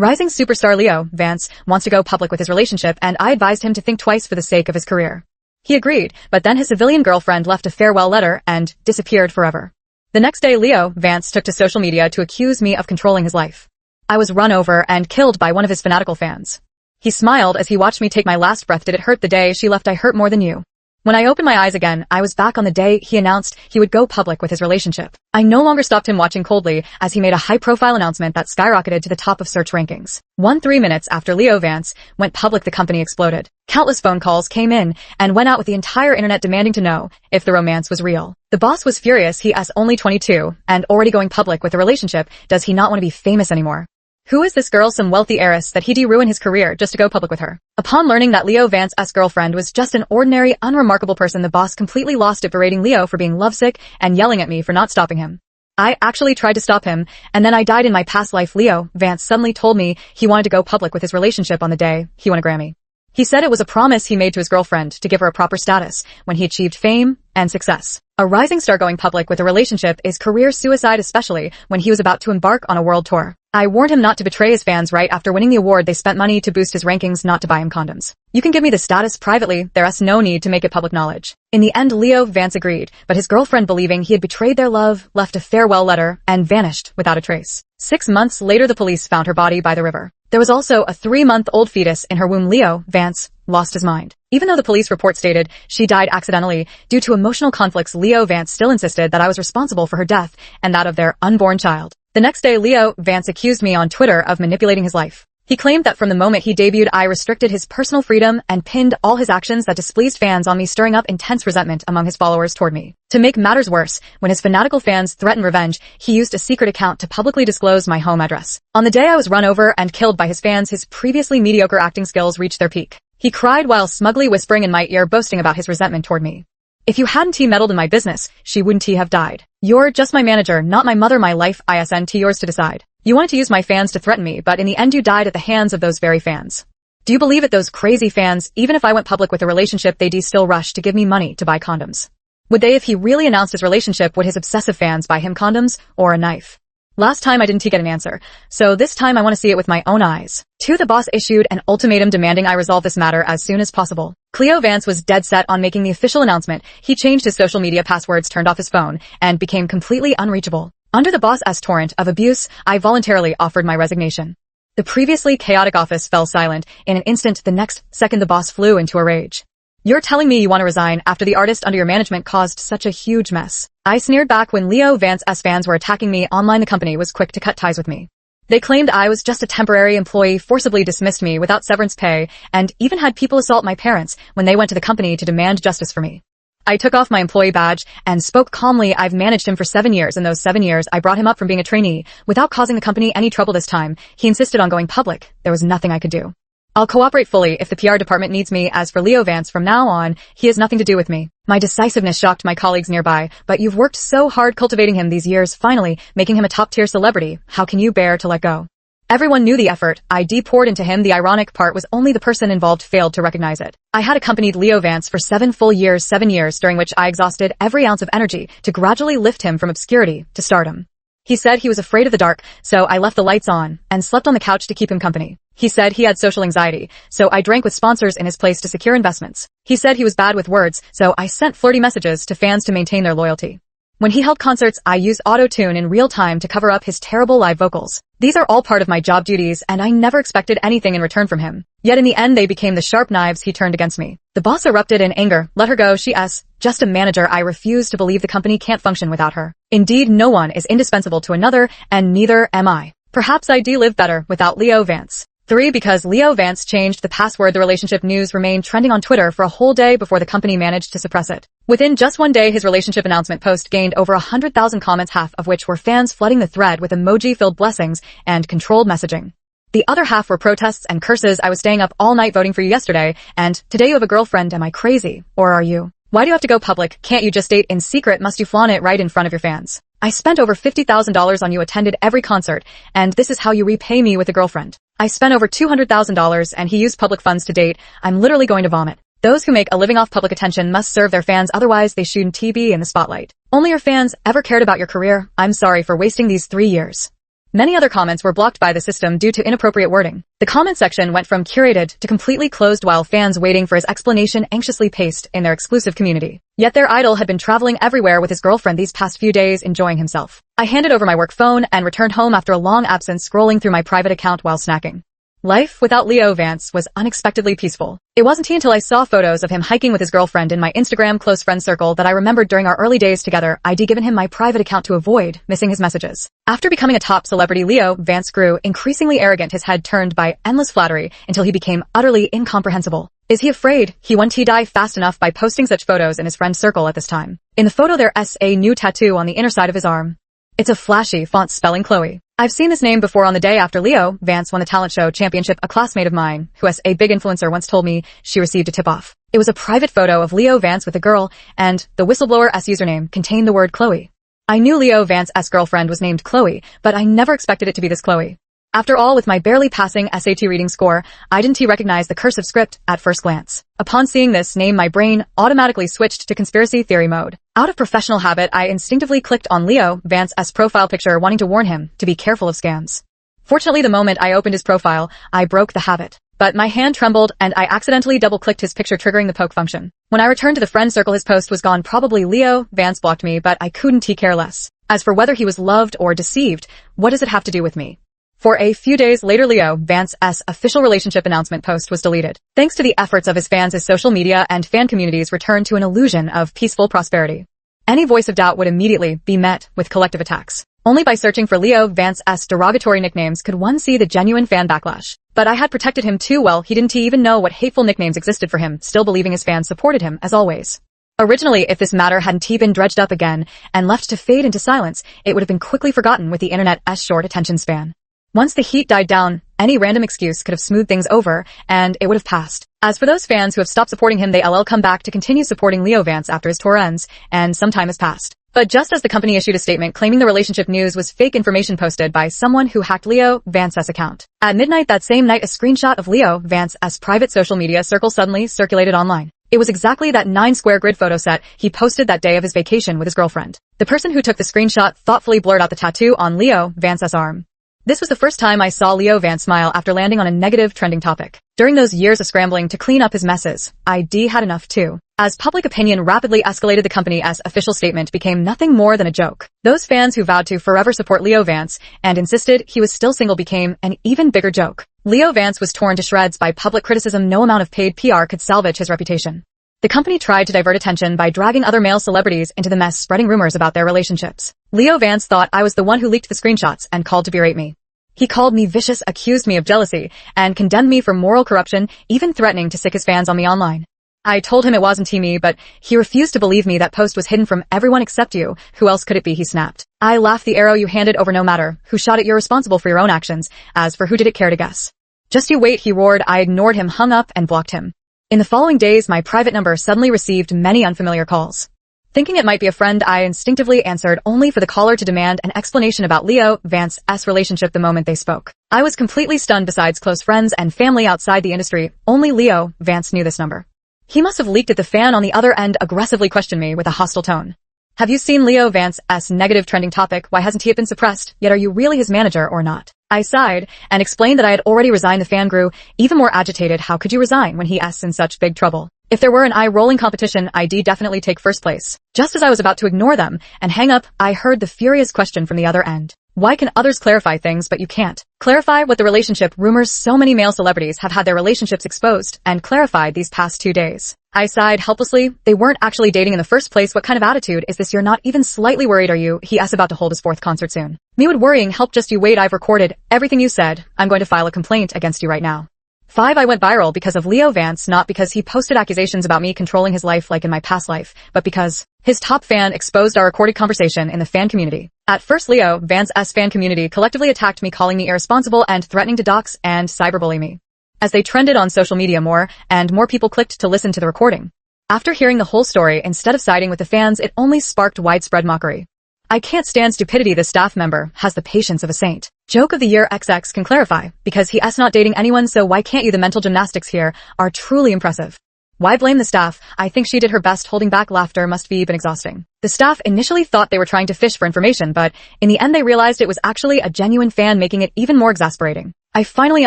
Rising superstar Leo Vance wants to go public with his relationship, and I advised him to think twice for the sake of his career. He agreed, but then his civilian girlfriend left a farewell letter and disappeared forever. The next day, Leo Vance took to social media to accuse me of controlling his life. I was run over and killed by one of his fanatical fans. He smiled as he watched me take my last breath. Did it hurt the day she left? I hurt more than you. When I opened my eyes again, I was back on the day he announced he would go public with his relationship. I no longer stopped him watching coldly as he made a high-profile announcement that skyrocketed to the top of search rankings. 3 minutes after Leo Vance went public, the company exploded. Countless phone calls came in and went out with the entire internet demanding to know if the romance was real. The boss was furious. He's only 22 and already going public with a relationship. Does he not want to be famous anymore? Who is this girl? Some wealthy heiress that he'd ruin his career just to go public with her. Upon learning that Leo Vance's girlfriend was just an ordinary, unremarkable person, the boss completely lost it, berating Leo for being lovesick and yelling at me for not stopping him. I actually tried to stop him, and then I died in my past life. Leo Vance suddenly told me he wanted to go public with his relationship on the day he won a Grammy. He said it was a promise he made to his girlfriend to give her a proper status when he achieved fame and success. A rising star going public with a relationship is career suicide, especially when he was about to embark on a world tour. I warned him not to betray his fans. Right after winning the award, they spent money to boost his rankings, not to buy him condoms. You can give me the status privately, there's no need to make it public knowledge. In the end, Leo Vance agreed, but his girlfriend, believing he had betrayed their love, left a farewell letter and vanished without a trace. 6 months later, the police found her body by the river. There was also a 3-month-old fetus in her womb. Leo Vance lost his mind. Even though the police report stated she died accidentally due to emotional conflicts, Leo Vance still insisted that I was responsible for her death and that of their unborn child. The next day, Leo Vance accused me on Twitter of manipulating his life. He claimed that from the moment he debuted, I restricted his personal freedom and pinned all his actions that displeased fans on me, stirring up intense resentment among his followers toward me. To make matters worse, when his fanatical fans threatened revenge, he used a secret account to publicly disclose my home address. On the day I was run over and killed by his fans, his previously mediocre acting skills reached their peak. He cried while smugly whispering in my ear, boasting about his resentment toward me. If you hadn't meddled in my business, she wouldn't have died. You're just my manager, not my mother. My life isn't yours to decide. You wanted to use my fans to threaten me, but in the end you died at the hands of those very fans. Do you believe it? Those crazy fans, even if I went public with a relationship, they'd still rush to give me money to buy condoms. Would they if he really announced his relationship? Would his obsessive fans buy him condoms or a knife? Last time I didn't get an answer, so this time I want to see it with my own eyes. 2. The boss issued an ultimatum demanding I resolve this matter as soon as possible. Leo Vance was dead set on making the official announcement. He changed his social media passwords, turned off his phone, and became completely unreachable. Under the boss's torrent of abuse, I voluntarily offered my resignation. The previously chaotic office fell silent. In an instant, the next second the boss flew into a rage. You're telling me you want to resign after the artist under your management caused such a huge mess? I sneered back. When Leo Vance's fans were attacking me online, the company was quick to cut ties with me. They claimed I was just a temporary employee, forcibly dismissed me without severance pay, and even had people assault my parents when they went to the company to demand justice for me. I took off my employee badge and spoke calmly. I've managed him for 7 years. In those 7 years, I brought him up from being a trainee without causing the company any trouble. This time, he insisted on going public. There was nothing I could do. I'll cooperate fully if the PR department needs me. As for Leo Vance, from now on, he has nothing to do with me. My decisiveness shocked my colleagues nearby. But you've worked so hard cultivating him these years, finally making him a top-tier celebrity. How can you bear to let go? Everyone knew the effort I poured into him. The ironic part was only the person involved failed to recognize it. I had accompanied Leo Vance for 7 full years, 7 years during which I exhausted every ounce of energy to gradually lift him from obscurity to stardom. He said he was afraid of the dark, so I left the lights on and slept on the couch to keep him company. He said he had social anxiety, so I drank with sponsors in his place to secure investments. He said he was bad with words, so I sent flirty messages to fans to maintain their loyalty. When he held concerts, I used auto-tune in real time to cover up his terrible live vocals. These are all part of my job duties, and I never expected anything in return from him. Yet in the end, they became the sharp knives he turned against me. The boss erupted in anger. Let her go. She's just a manager. I refuse to believe the company can't function without her. Indeed, no one is indispensable to another, and neither am I. Perhaps I'd live better without Leo Vance. 3. Because Leo Vance changed the password, the relationship news remained trending on Twitter for a whole day before the company managed to suppress it. Within just 1 day, his relationship announcement post gained over 100,000 comments, half of which were fans flooding the thread with emoji-filled blessings and controlled messaging. The other half were protests and curses. I was staying up all night voting for you yesterday, and today you have a girlfriend. Am I crazy? Or are you? Why do you have to go public? Can't you just date in secret? Must you flaunt it right in front of your fans? I spent over $50,000 on you, attended every concert, and this is how you repay me with a girlfriend. I spent over $200,000 and he used public funds to date. I'm literally going to vomit. Those who make a living off public attention must serve their fans, otherwise they shouldn't be in the spotlight. Only your fans ever cared about your career. I'm sorry for wasting these 3 years. Many other comments were blocked by the system due to inappropriate wording. The comment section went from curated to completely closed while fans waiting for his explanation anxiously paced in their exclusive community. Yet their idol had been traveling everywhere with his girlfriend these past few days, enjoying himself. I handed over my work phone and returned home after a long absence, scrolling through my private account while snacking. Life without Leo Vance was unexpectedly peaceful. It wasn't until I saw photos of him hiking with his girlfriend in my Instagram close friend circle that I remembered during our early days together I'd given him my private account to avoid missing his messages. After becoming a top celebrity, Leo Vance grew increasingly arrogant, his head turned by endless flattery until he became utterly incomprehensible. Is he afraid he won't die fast enough by posting such photos in his friend circle at this time? In the photo there's a new tattoo on the inner side of his arm. It's a flashy font spelling Chloe. I've seen this name before. On the day after Leo Vance won the talent show championship, a classmate of mine, who is a big influencer, once told me she received a tip-off. It was a private photo of Leo Vance with a girl, and the whistleblower's username contained the word Chloe. I knew Leo Vance's girlfriend was named Chloe, but I never expected it to be this Chloe. After all, with my barely passing SAT reading score, I didn't recognize the cursive script at first glance. Upon seeing this name, my brain automatically switched to conspiracy theory mode. Out of professional habit, I instinctively clicked on Leo Vance's profile picture, wanting to warn him to be careful of scams. Fortunately, the moment I opened his profile, I broke the habit. But my hand trembled and I accidentally double-clicked his picture, triggering the poke function. When I returned to the friend circle, his post was gone. Probably Leo Vance blocked me, but I couldn't care less. As for whether he was loved or deceived, what does it have to do with me? For a few days later, Leo Vance's official relationship announcement post was deleted. Thanks to the efforts of his fans, his social media and fan communities returned to an illusion of peaceful prosperity. Any voice of doubt would immediately be met with collective attacks. Only by searching for Leo Vance's derogatory nicknames could one see the genuine fan backlash. But I had protected him too well. He didn't even know what hateful nicknames existed for him, still believing his fans supported him as always. Originally, if this matter hadn't been dredged up again and left to fade into silence, it would have been quickly forgotten with the internet's short attention span. Once the heat died down, any random excuse could have smoothed things over, and it would have passed. As for those fans who have stopped supporting him, they'll come back to continue supporting Leo Vance after his tour ends, and some time has passed. But just as the company issued a statement claiming the relationship news was fake information posted by someone who hacked Leo Vance's account. At midnight that same night, a screenshot of Leo Vance's private social media circle suddenly circulated online. It was exactly that 9-square grid photo set he posted that day of his vacation with his girlfriend. The person who took the screenshot thoughtfully blurred out the tattoo on Leo Vance's arm. This was the first time I saw Leo Vance smile after landing on a negative trending topic. During those years of scrambling to clean up his messes, I'd had enough too. As public opinion rapidly escalated, the company's official statement became nothing more than a joke. Those fans who vowed to forever support Leo Vance and insisted he was still single became an even bigger joke. Leo Vance was torn to shreds by public criticism. No amount of paid PR could salvage his reputation. The company tried to divert attention by dragging other male celebrities into the mess, spreading rumors about their relationships. Leo Vance thought I was the one who leaked the screenshots and called to berate me. He called me vicious, accused me of jealousy, and condemned me for moral corruption, even threatening to sick his fans on me online. I told him it wasn't me, but he refused to believe me. That post was hidden from everyone except you. Who else could it be? He snapped. I laughed. The arrow you handed over, no matter who shot it, you're responsible for your own actions. As for who did it, care to guess? Just you wait, he roared. I ignored him, hung up, and blocked him. In the following days, my private number suddenly received many unfamiliar calls. Thinking it might be a friend, I instinctively answered, only for the caller to demand an explanation about Leo Vance's relationship the moment they spoke. I was completely stunned. Besides close friends and family outside the industry, only Leo Vance knew this number. He must have leaked it. The fan on the other end aggressively questioned me with a hostile tone. Have you seen Leo Vance's negative trending topic? Why hasn't he been suppressed? Yet are you really his manager or not? I sighed and explained that I had already resigned. The fan grew even more agitated. How could you resign when he's in such big trouble? If there were an eye-rolling competition, I'd definitely take first place. Just as I was about to ignore them and hang up, I heard the furious question from the other end. Why can others clarify things but you can't? Clarify what the relationship rumors? So many male celebrities have had their relationships exposed and clarified these past 2 days. I sighed helplessly. They weren't actually dating in the first place. What kind of attitude is this? You're not even slightly worried, are you? He is about to hold his 4th concert soon. Me would worrying help? Just you wait. I've recorded everything you said. I'm going to file a complaint against you right now. 5. I went viral because of Leo Vance, not because he posted accusations about me controlling his life like in my past life, but because his top fan exposed our recorded conversation in the fan community. At first, Leo Vance's fan community collectively attacked me, calling me irresponsible and threatening to dox and cyberbully me. As they trended on social media, more and more people clicked to listen to the recording. After hearing the whole story, instead of siding with the fans, it only sparked widespread mockery. I can't stand stupidity. The staff member has the patience of a saint. Joke of the year. XX can clarify, because he's not dating anyone, so why can't you? The mental gymnastics here are truly impressive. Why blame the staff? I think she did her best. Holding back laughter must be been exhausting. The staff initially thought they were trying to fish for information, but in the end they realized it was actually a genuine fan, making it even more exasperating. I finally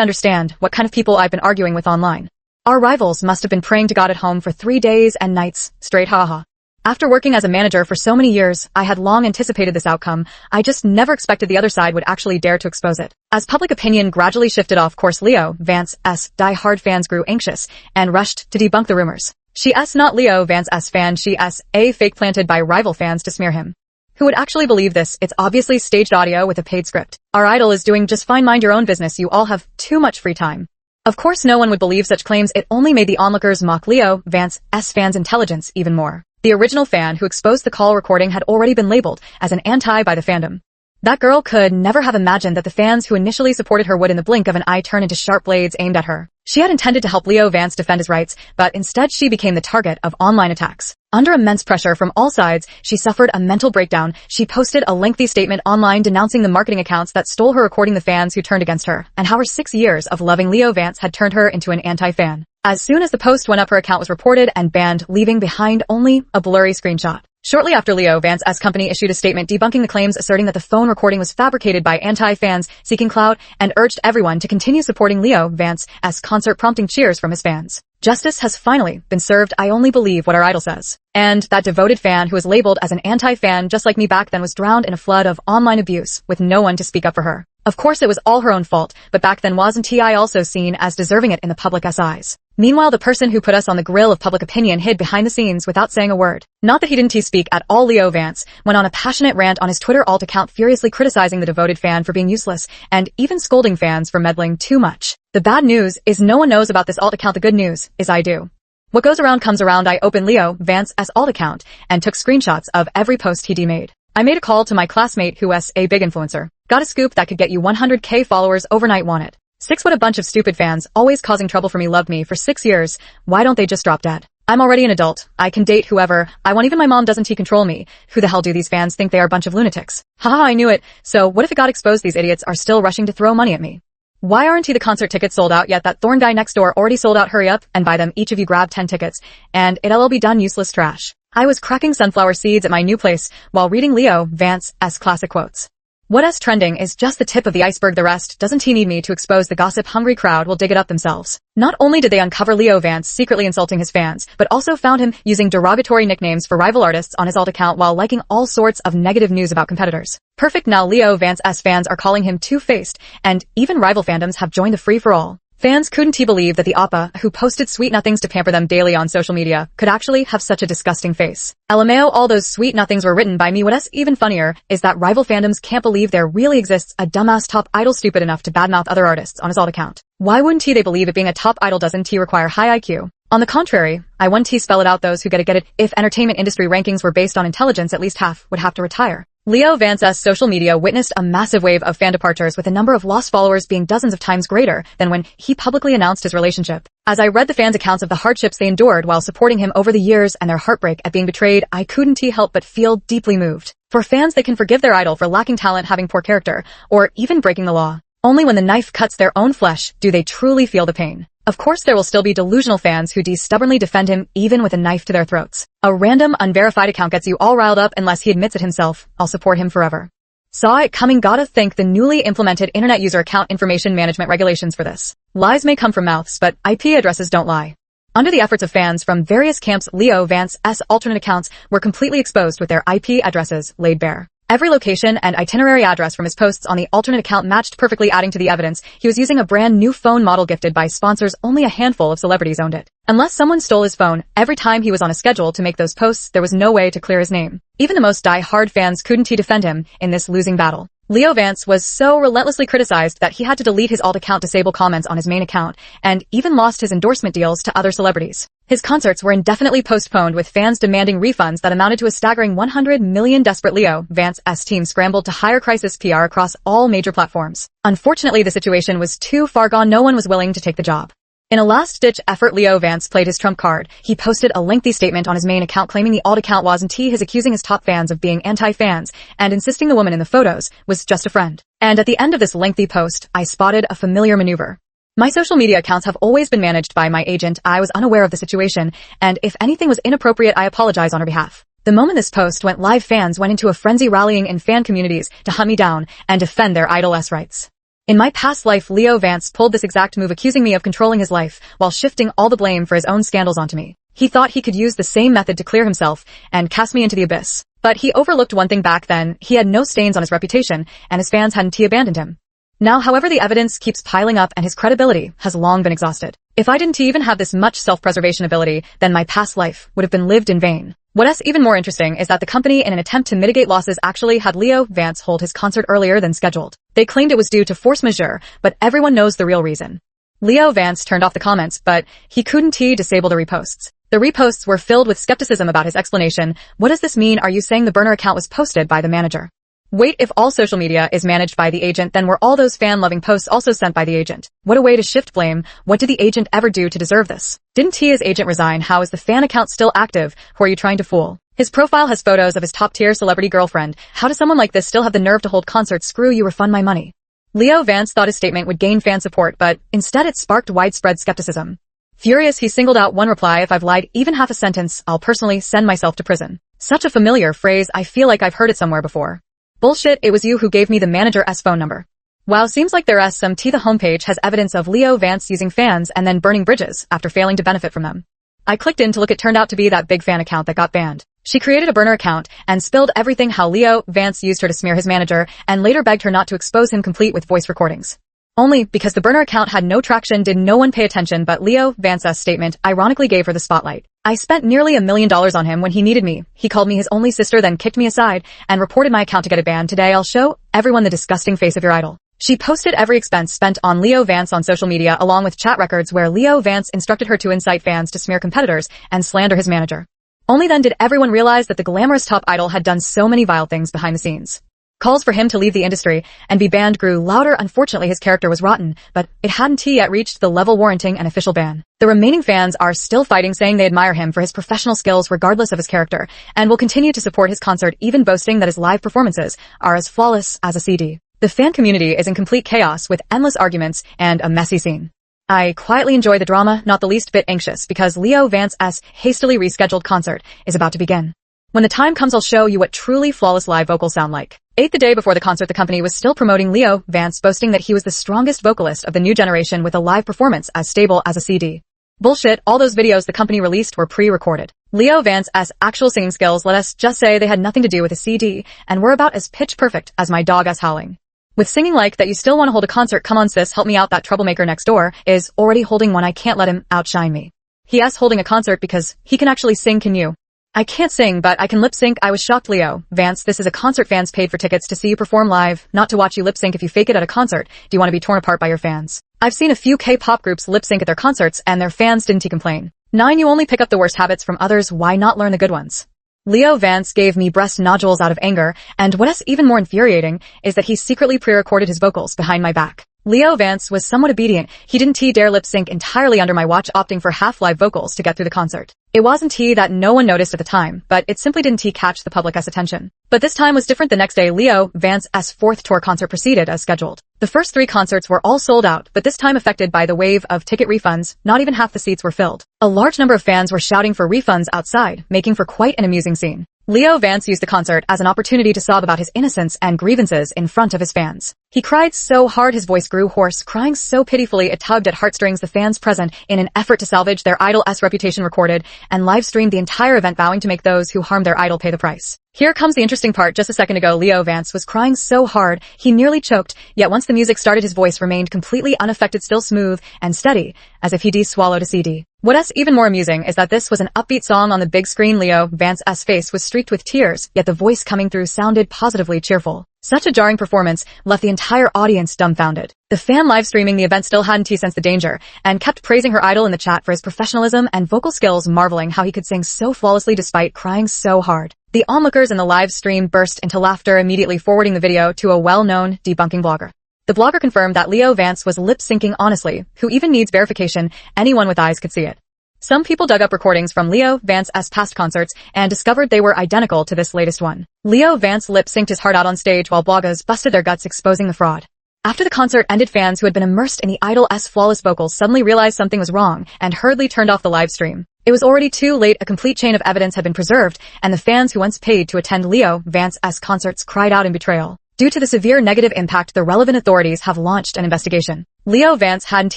understand what kind of people I've been arguing with online. Our rivals must have been praying to God at home for 3 days and nights straight, haha. After working as a manager for so many years, I had long anticipated this outcome. I just never expected the other side would actually dare to expose it. As public opinion gradually shifted off course, Leo Vance's die-hard fans grew anxious and rushed to debunk the rumors. She's not Leo Vance's fan, she's a fake planted by rival fans to smear him. Who would actually believe this? It's obviously staged audio with a paid script. Our idol is doing just fine, mind your own business, you all have too much free time. Of course no one would believe such claims, it only made the onlookers mock Leo Vance's fans' intelligence even more. The original fan who exposed the call recording had already been labeled as an anti by the fandom. That girl could never have imagined that the fans who initially supported her would in the blink of an eye turn into sharp blades aimed at her. She had intended to help Leo Vance defend his rights, but instead she became the target of online attacks. Under immense pressure from all sides, she suffered a mental breakdown. She posted a lengthy statement online denouncing the marketing accounts that stole her recording, the fans who turned against her, and how her 6 years of loving Leo Vance had turned her into an anti-fan. As soon as the post went up, her account was reported and banned, leaving behind only a blurry screenshot. Shortly after, Leo Vance's company issued a statement debunking the claims, asserting that the phone recording was fabricated by anti-fans seeking clout, and urged everyone to continue supporting Leo Vance's concert, prompting cheers from his fans. Justice has finally been served. I only believe what our idol says. And that devoted fan who was labeled as an anti-fan just like me back then was drowned in a flood of online abuse with no one to speak up for her. Of course it was all her own fault, but back then wasn't I also seen as deserving it in the public's eyes? Meanwhile, the person who put us on the grill of public opinion hid behind the scenes without saying a word. Not that he didn't speak at all. Leo Vance went on a passionate rant on his Twitter alt account, furiously criticizing the devoted fan for being useless and even scolding fans for meddling too much. The bad news is no one knows about this alt account. The good news is I do. What goes around comes around. I opened Leo Vance's alt account and took screenshots of every post he made. I made a call to my classmate who was a big influencer. Got a scoop that could get you 100k followers overnight. Want it? 6. What a bunch of stupid fans, always causing trouble for me. Loved me for 6 years. Why don't they just drop dead? I'm already an adult. I can date whoever I want. Even my mom doesn't control me. Who the hell do these fans think they are? A bunch of lunatics. Haha, I knew it. So what if it got exposed? These idiots are still rushing to throw money at me. Why aren't the concert tickets sold out yet? That Thorn guy next door already sold out. Hurry up and buy them. Each of you grab 10 tickets and it'll be done. Useless trash. I was cracking sunflower seeds at my new place while reading Leo Vance's classic quotes. What's trending is just the tip of the iceberg. The rest doesn't he need me to expose. The gossip-hungry crowd will dig it up themselves. Not only did they uncover Leo Vance secretly insulting his fans, but also found him using derogatory nicknames for rival artists on his alt account while liking all sorts of negative news about competitors. Perfect. Now Leo Vance's fans are calling him two-faced, and even rival fandoms have joined the free-for-all. Fans couldn't believe that the oppa, who posted sweet nothings to pamper them daily on social media, could actually have such a disgusting face. LMAO, all those sweet nothings were written by me. What's even funnier is that rival fandoms can't believe there really exists a dumbass top idol stupid enough to badmouth other artists on his alt account. Why wouldn't they believe it? Being a top idol doesn't require high IQ. On the contrary, I wouldn't spell it out. Those who get it. If entertainment industry rankings were based on intelligence, at least half would have to retire. Leo Vance's social media witnessed a massive wave of fan departures, with the number of lost followers being dozens of times greater than when he publicly announced his relationship. As I read the fans' accounts of the hardships they endured while supporting him over the years and their heartbreak at being betrayed, I couldn't help but feel deeply moved. For fans, they can forgive their idol for lacking talent, having poor character, or even breaking the law. Only when the knife cuts their own flesh do they truly feel the pain. Of course, there will still be delusional fans who stubbornly defend him even with a knife to their throats. A random, unverified account gets you all riled up unless he admits it himself. I'll support him forever. Saw it coming. Gotta thank the newly implemented Internet User Account Information Management regulations for this. Lies may come from mouths, but IP addresses don't lie. Under the efforts of fans from various camps, Leo Vance's alternate accounts were completely exposed with their IP addresses laid bare. Every location and itinerary address from his posts on the alternate account matched perfectly, adding to the evidence he was using a brand new phone model gifted by sponsors. Only a handful of celebrities owned it. Unless someone stole his phone, every time he was on a schedule to make those posts, there was no way to clear his name. Even the most die-hard fans couldn't defend him in this losing battle. Leo Vance was so relentlessly criticized that he had to delete his alt account, disable comments on his main account, and even lost his endorsement deals to other celebrities. His concerts were indefinitely postponed, with fans demanding refunds that amounted to a staggering $100 million. Desperate, Leo Vance's team scrambled to hire crisis PR across all major platforms. Unfortunately, the situation was too far gone. No one was willing to take the job. In a last-ditch effort, Leo Vance played his trump card. He posted a lengthy statement on his main account claiming the alt account wasn't his, accusing his top fans of being anti-fans, and insisting the woman in the photos was just a friend. And at the end of this lengthy post, I spotted a familiar maneuver. My social media accounts have always been managed by my agent. I was unaware of the situation, and if anything was inappropriate, I apologize on her behalf. The moment this post went live, fans went into a frenzy rallying in fan communities to hunt me down and defend their idol's rights. In my past life, Leo Vance pulled this exact move, accusing me of controlling his life while shifting all the blame for his own scandals onto me. He thought he could use the same method to clear himself and cast me into the abyss. But he overlooked one thing back then: he had no stains on his reputation, and his fans hadn't abandoned him. Now, however, the evidence keeps piling up and his credibility has long been exhausted. If I didn't even have this much self-preservation ability, then my past life would have been lived in vain. What's even more interesting is that the company, in an attempt to mitigate losses, actually had Leo Vance hold his concert earlier than scheduled. They claimed it was due to force majeure, but everyone knows the real reason. Leo Vance turned off the comments, but he couldn't disable the reposts. The reposts were filled with skepticism about his explanation. What does this mean? Are you saying the burner account was posted by the manager? Wait, if all social media is managed by the agent, then were all those fan-loving posts also sent by the agent? What a way to shift blame. What did the agent ever do to deserve this? Didn't his agent resign? How is the fan account still active? Who are you trying to fool? His profile has photos of his top-tier celebrity girlfriend. How does someone like this still have the nerve to hold concerts? Screw you, refund my money. Leo Vance thought his statement would gain fan support, but instead it sparked widespread skepticism. Furious, he singled out one reply: "If I've lied even half a sentence, I'll personally send myself to prison." Such a familiar phrase. I feel like I've heard it somewhere before. Bullshit, it was you who gave me the manager's phone number. Wow, seems like there's some tea. The homepage has evidence of Leo Vance using fans and then burning bridges after failing to benefit from them. I clicked in to look. It turned out to be that big fan account that got banned. She created a burner account and spilled everything: how Leo Vance used her to smear his manager and later begged her not to expose him, complete with voice recordings. Only because the burner account had no traction did no one pay attention, but Leo Vance's statement ironically gave her the spotlight. "I spent nearly $1 million on him when he needed me. He called me his only sister, then kicked me aside and reported my account to get it banned. Today I'll show everyone the disgusting face of your idol." She posted every expense spent on Leo Vance on social media, along with chat records where Leo Vance instructed her to incite fans to smear competitors and slander his manager. Only then did everyone realize that the glamorous top idol had done so many vile things behind the scenes. Calls for him to leave the industry and be banned grew louder. Unfortunately, his character was rotten, but it hadn't yet reached the level warranting an official ban. The remaining fans are still fighting, saying they admire him for his professional skills regardless of his character, and will continue to support his concert, even boasting that his live performances are as flawless as a CD. The fan community is in complete chaos, with endless arguments and a messy scene. I quietly enjoy the drama, not the least bit anxious, because Leo Vance's hastily rescheduled concert is about to begin. When the time comes, I'll show you what truly flawless live vocals sound like. The day before the concert, the company was still promoting Leo Vance, boasting that he was the strongest vocalist of the new generation with a live performance as stable as a CD. Bullshit, all those videos the company released were pre-recorded. Leo Vance's actual singing skills, let us just say, they had nothing to do with a CD, and were about as pitch perfect as my dog's howling. With singing like that, you still want to hold a concert? Come on sis, help me out. That troublemaker next door is already holding one. I can't let him outshine me. He holding a concert because he can actually sing. Can you? I can't sing, but I can lip sync. I was shocked. Leo Vance, this is a concert. Fans paid for tickets to see you perform live, not to watch you lip sync. If you fake it at a concert, do you want to be torn apart by your fans? I've seen a few K-pop groups lip sync at their concerts and their fans didn't complain. 9. You only pick up the worst habits from others. Why not learn the good ones? Leo Vance gave me breast nodules out of anger, and what's even more infuriating is that he secretly pre-recorded his vocals behind my back. Leo Vance was somewhat obedient. He didn't dare lip sync entirely under my watch, opting for half-live vocals to get through the concert. It wasn't that no one noticed at the time, but it simply didn't catch the public's attention. But this time was different. The next day, Leo Vance's fourth tour concert proceeded as scheduled. The first 3 concerts were all sold out, but this time affected by the wave of ticket refunds, not even half the seats were filled. A large number of fans were shouting for refunds outside, making for quite an amusing scene. Leo Vance used the concert as an opportunity to sob about his innocence and grievances in front of his fans. He cried so hard his voice grew hoarse, crying so pitifully it tugged at heartstrings. The fans present, in an effort to salvage their idol's reputation, recorded and live-streamed the entire event, vowing to make those who harmed their idol pay the price. Here comes the interesting part. Just a second ago, Leo Vance was crying so hard he nearly choked, yet once the music started, his voice remained completely unaffected, still smooth and steady, as if he'd swallowed a CD. What's even more amusing is that this was an upbeat song on the big screen. Leo Vance's face was streaked with tears, yet the voice coming through sounded positively cheerful. Such a jarring performance left the entire audience dumbfounded. The fan live streaming the event still hadn't sensed the danger, and kept praising her idol in the chat for his professionalism and vocal skills, marveling how he could sing so flawlessly despite crying so hard. The onlookers in the live stream burst into laughter, immediately forwarding the video to a well-known debunking blogger. The blogger confirmed that Leo Vance was lip-syncing honestly. Who even needs verification? Anyone with eyes could see it. Some people dug up recordings from Leo Vance's past concerts and discovered they were identical to this latest one. Leo Vance lip-synced his heart out on stage while bloggers busted their guts, exposing the fraud. After the concert ended, fans who had been immersed in the idol's flawless vocals suddenly realized something was wrong and hurriedly turned off the live stream. It was already too late. A complete chain of evidence had been preserved, and the fans who once paid to attend Leo Vance's concerts cried out in betrayal. Due to the severe negative impact, the relevant authorities have launched an investigation. Leo Vance hadn't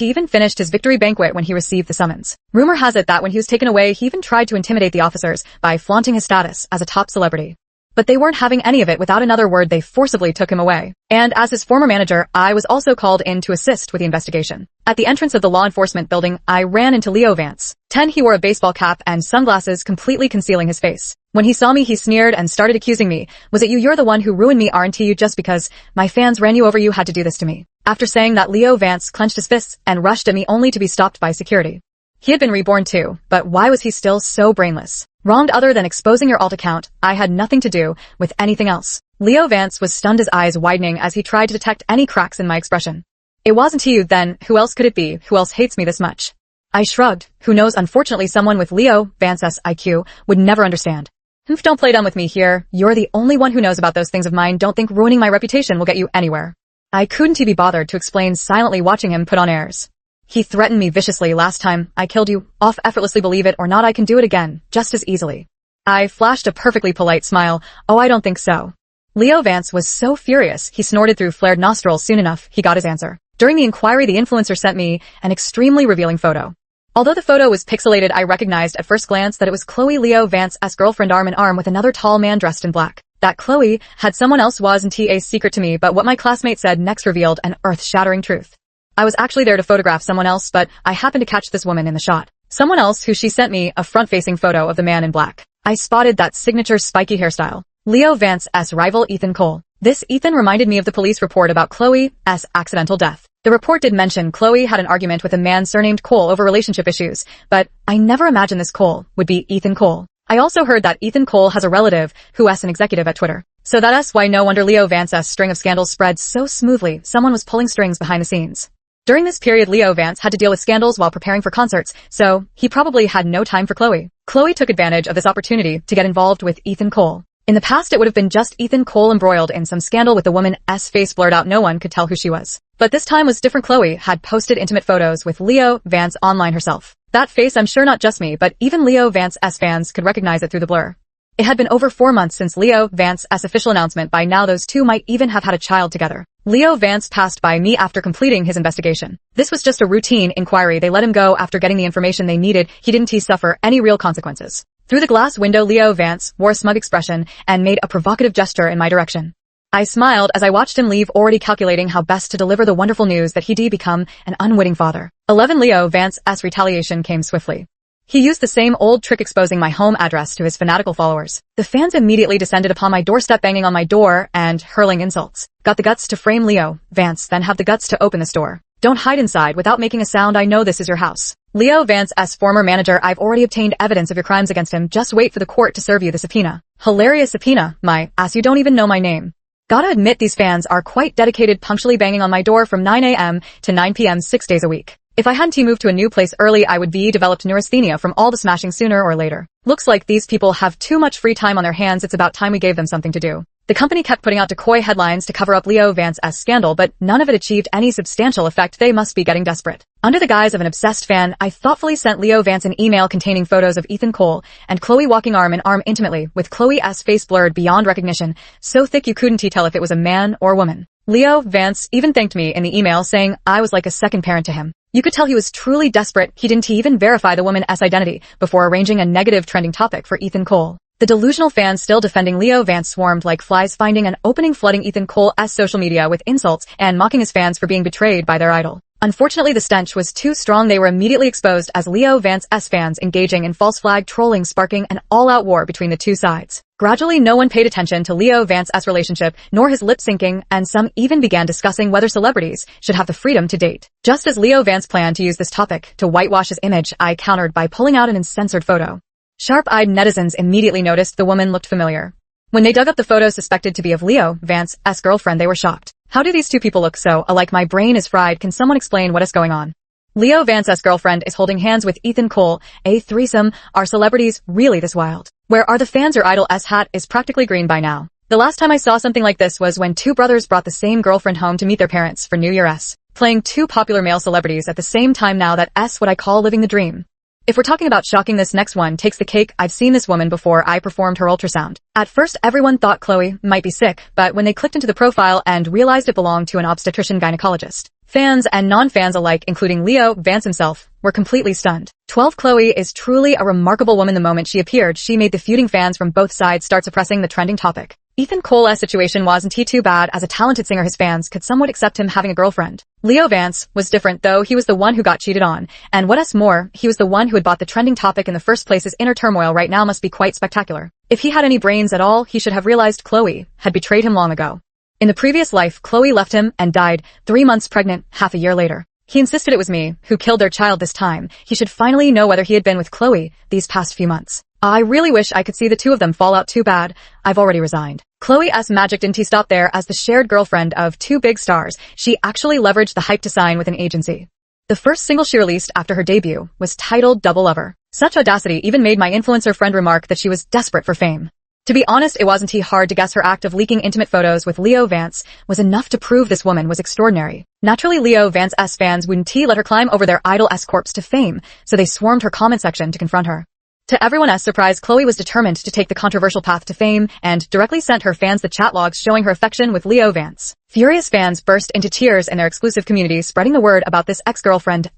even finished his victory banquet when he received the summons. Rumor has it that when he was taken away, he even tried to intimidate the officers by flaunting his status as a top celebrity. But they weren't having any of it. Without another word, they forcibly took him away. And as his former manager, I was also called in to assist with the investigation. At the entrance of the law enforcement building, I ran into Leo Vance. He wore a baseball cap and sunglasses completely concealing his face. When he saw me, he sneered and started accusing me. Was it you? You're the one who ruined me, aren't you? Just because my fans ran you over, you had to do this to me. After saying that, Leo Vance clenched his fists and rushed at me only to be stopped by security. He had been reborn too, but why was he still so brainless? Wronged other than exposing your alt account, I had nothing to do with anything else. Leo Vance was stunned, his eyes widening as he tried to detect any cracks in my expression. It wasn't you, then who else could it be? Who else hates me this much? I shrugged. Who knows? Unfortunately, someone with Leo Vance's IQ would never understand. Don't play dumb with me here. You're the only one who knows about those things of mine. Don't think ruining my reputation will get you anywhere. I couldn't be bothered to explain, silently watching him put on airs. He threatened me viciously. Last time I killed you off effortlessly, believe it or not, I can do it again, just as easily. I flashed a perfectly polite smile. Oh, I don't think so. Leo Vance was so furious, he snorted through flared nostrils. Soon enough, he got his answer. During the inquiry, the influencer sent me an extremely revealing photo. Although the photo was pixelated, I recognized at first glance that it was Chloe, Leo Vance's girlfriend, arm in arm with another tall man dressed in black. That Chloe had someone else wasn't a secret to me, but what my classmate said next revealed an earth-shattering truth. I was actually there to photograph someone else, but I happened to catch this woman in the shot. Someone else who she sent me a front-facing photo of the man in black. I spotted that signature spiky hairstyle. Leo Vance's rival, Ethan Cole. This Ethan reminded me of the police report about Chloe's accidental death. The report did mention Chloe had an argument with a man surnamed Cole over relationship issues, but I never imagined this Cole would be Ethan Cole. I also heard that Ethan Cole has a relative who is an executive at Twitter. So that's why no wonder Leo Vance's string of scandals spread so smoothly. Someone was pulling strings behind the scenes. During this period, Leo Vance had to deal with scandals while preparing for concerts, so he probably had no time for Chloe. Chloe took advantage of this opportunity to get involved with Ethan Cole. In the past, it would have been just Ethan Cole embroiled in some scandal with the woman's face blurred out. No one could tell who she was. But this time was different. Chloe had posted intimate photos with Leo Vance online herself. That face, I'm sure not just me, but even Leo Vance's fans could recognize it through the blur. It had been over 4 months since Leo Vance's official announcement. By now, those two might even have had a child together. Leo Vance passed by me after completing his investigation. This was just a routine inquiry. They let him go after getting the information they needed. He didn't suffer any real consequences. Through the glass window, Leo Vance wore a smug expression and made a provocative gesture in my direction. I smiled as I watched him leave, already calculating how best to deliver the wonderful news that he'd become an unwitting father. 11. Leo Vance's retaliation came swiftly. He used the same old trick, exposing my home address to his fanatical followers. The fans immediately descended upon my doorstep, banging on my door and hurling insults. Got the guts to frame Leo Vance, then have the guts to open this door. Don't hide inside without making a sound. I know this is your house. Leo Vance's former manager, I've already obtained evidence of your crimes against him. Just wait for the court to serve you the subpoena. Hilarious subpoena, my ass, you don't even know my name. Gotta admit, these fans are quite dedicated, punctually banging on my door from 9 a.m. to 9 p.m. 6 days a week. If I hadn't moved to a new place early, I would be developed neurasthenia from all the smashing sooner or later. Looks like these people have too much free time on their hands. It's about time we gave them something to do. The company kept putting out decoy headlines to cover up Leo Vance's scandal, but none of it achieved any substantial effect. They must be getting desperate. Under the guise of an obsessed fan, I thoughtfully sent Leo Vance an email containing photos of Ethan Cole and Chloe walking arm in arm intimately, with Chloe's face blurred beyond recognition, so thick you couldn't tell if it was a man or woman. Leo Vance even thanked me in the email, saying I was like a second parent to him. You could tell he was truly desperate. He didn't even verify the woman's identity before arranging a negative trending topic for Ethan Cole. The delusional fans still defending Leo Vance swarmed like flies, finding an opening, flooding Ethan Cole's social media with insults and mocking his fans for being betrayed by their idol. Unfortunately, the stench was too strong. They were immediately exposed as Leo Vance's fans engaging in false flag trolling, sparking an all-out war between the two sides. Gradually, no one paid attention to Leo Vance's relationship, nor his lip-syncing, and some even began discussing whether celebrities should have the freedom to date. Just as Leo Vance planned to use this topic to whitewash his image, I countered by pulling out an uncensored photo. Sharp-eyed netizens immediately noticed the woman looked familiar. When they dug up the photo suspected to be of Leo Vance's girlfriend, they were shocked. How do these two people look so alike? My brain is fried. Can someone explain what is going on? Leo Vance's girlfriend is holding hands with Ethan Cole, a threesome. Are celebrities really this wild? Where are the fans? Your idol's hat is practically green by now. The last time I saw something like this was when two brothers brought the same girlfriend home to meet their parents for New Year's, playing two popular male celebrities at the same time. Now that's what I call living the dream. If we're talking about shocking, this next one takes the cake. I've seen this woman before I performed her ultrasound. At first, everyone thought Chloe might be sick, but when they clicked into the profile and realized it belonged to an obstetrician-gynecologist, fans and non-fans alike, including Leo Vance himself, were completely stunned. 12 Chloe is truly a remarkable woman. The moment she appeared, she made the feuding fans from both sides start suppressing the trending topic. Ethan Cole's situation wasn't too bad. As a talented singer, his fans could somewhat accept him having a girlfriend. Leo Vance was different though. He was the one who got cheated on, and what's more, he was the one who had bought the trending topic in the first place. His inner turmoil right now must be quite spectacular. If he had any brains at all, he should have realized Chloe had betrayed him long ago. In the previous life, Chloe left him and died 3 months pregnant half a year later. He insisted it was me who killed their child this time. He should finally know whether he had been with Chloe these past few months. I really wish I could see the two of them fall out. Too bad. I've already resigned. Chloe's magic didn't stop there. As the shared girlfriend of two big stars, she actually leveraged the hype to sign with an agency. The first single she released after her debut was titled Double Lover. Such audacity even made my influencer friend remark that she was desperate for fame. To be honest, it wasn't hard to guess her act of leaking intimate photos with Leo Vance was enough to prove this woman was extraordinary. Naturally, Leo Vance's fans wouldn't let her climb over their idol's corpse to fame, so they swarmed her comment section to confront her. To everyone's surprise, Chloe was determined to take the controversial path to fame and directly sent her fans the chat logs showing her affection with Leo Vance. Furious fans burst into tears in their exclusive community, spreading the word about this ex-girlfriend's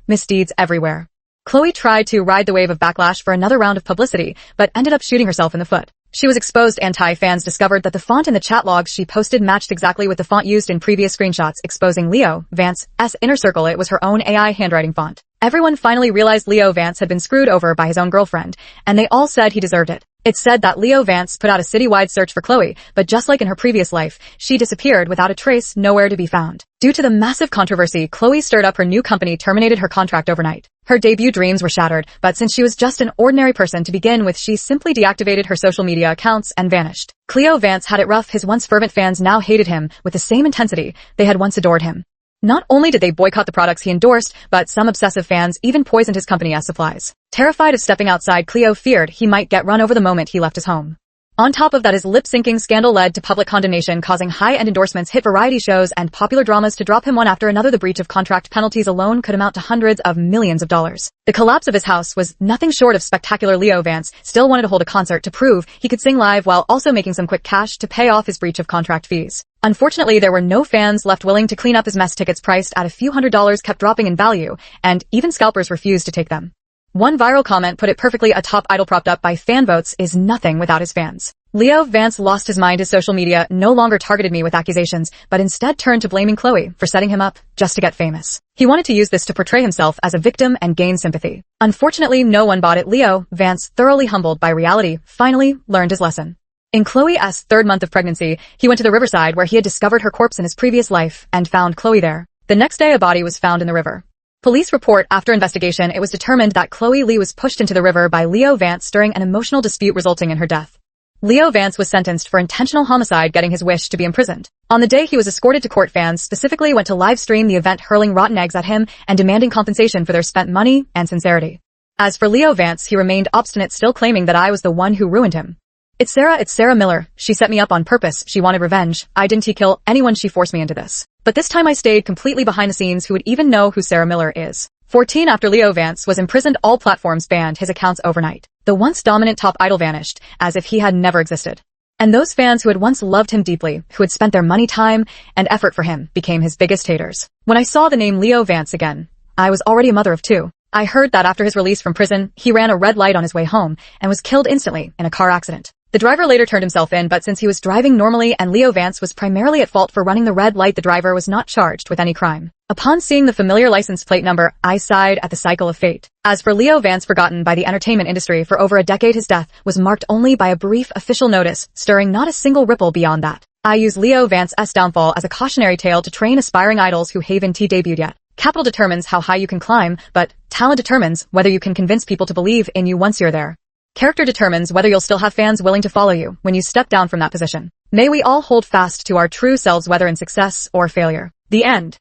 misdeeds everywhere. Chloe tried to ride the wave of backlash for another round of publicity, but ended up shooting herself in the foot. She was exposed. Anti-fans discovered that the font in the chat logs she posted matched exactly with the font used in previous screenshots, exposing Leo Vance's inner circle. It was her own AI handwriting font. Everyone finally realized Leo Vance had been screwed over by his own girlfriend, and they all said he deserved it. It's said that Leo Vance put out a citywide search for Chloe, but just like in her previous life, she disappeared without a trace, nowhere to be found. Due to the massive controversy, Chloe stirred up her new company, terminated her contract overnight. Her debut dreams were shattered, but since she was just an ordinary person to begin with, she simply deactivated her social media accounts and vanished. Leo Vance had it rough. His once fervent fans now hated him with the same intensity they had once adored him. Not only did they boycott the products he endorsed, but some obsessive fans even poisoned his company's supplies. Terrified of stepping outside, Cleo feared he might get run over the moment he left his home. On top of that, his lip-syncing scandal led to public condemnation, causing high-end endorsements, hit variety shows, and popular dramas to drop him one after another. The breach of contract penalties alone could amount to hundreds of millions of dollars. The collapse of his house was nothing short of spectacular. Leo Vance still wanted to hold a concert to prove he could sing live while also making some quick cash to pay off his breach of contract fees. Unfortunately, there were no fans left willing to clean up his mess. Tickets priced at a few $100s kept dropping in value, and even scalpers refused to take them. One viral comment put it perfectly: a top idol propped up by fan votes is nothing without his fans. Leo Vance lost his mind. His social media no longer targeted me with accusations, but instead turned to blaming Chloe for setting him up just to get famous. He wanted to use this to portray himself as a victim and gain sympathy. Unfortunately, no one bought it. Leo Vance, thoroughly humbled by reality, finally learned his lesson. In Chloe's third month of pregnancy, he went to the riverside where he had discovered her corpse in his previous life and found Chloe there. The next day, a body was found in the river. Police report: after investigation, it was determined that Chloe Lee was pushed into the river by Leo Vance during an emotional dispute resulting in her death. Leo Vance was sentenced for intentional homicide, getting his wish to be imprisoned. On the day he was escorted to court, fans specifically went to live stream the event, hurling rotten eggs at him and demanding compensation for their spent money and sincerity. As for Leo Vance, he remained obstinate, still claiming that I was the one who ruined him. It's Sarah Miller. She set me up on purpose. She wanted revenge. I didn't kill anyone. She forced me into this. But this time I stayed completely behind the scenes. Who would even know who Sarah Miller is? 14 after Leo Vance was imprisoned, all platforms banned his accounts overnight. The once dominant top idol vanished, as if he had never existed. And those fans who had once loved him deeply, who had spent their money, time, and effort for him, became his biggest haters. When I saw the name Leo Vance again, I was already a mother of two. I heard that after his release from prison, he ran a red light on his way home and was killed instantly in a car accident. The driver later turned himself in, but since he was driving normally and Leo Vance was primarily at fault for running the red light, the driver was not charged with any crime. Upon seeing the familiar license plate number, I sighed at the cycle of fate. As for Leo Vance, forgotten by the entertainment industry for over a decade, his death was marked only by a brief official notice, stirring not a single ripple beyond that. I use Leo Vance's downfall as a cautionary tale to train aspiring idols who haven't debuted yet. Capital determines how high you can climb, but talent determines whether you can convince people to believe in you once you're there. Character determines whether you'll still have fans willing to follow you when you step down from that position. May we all hold fast to our true selves, whether in success or failure. The end.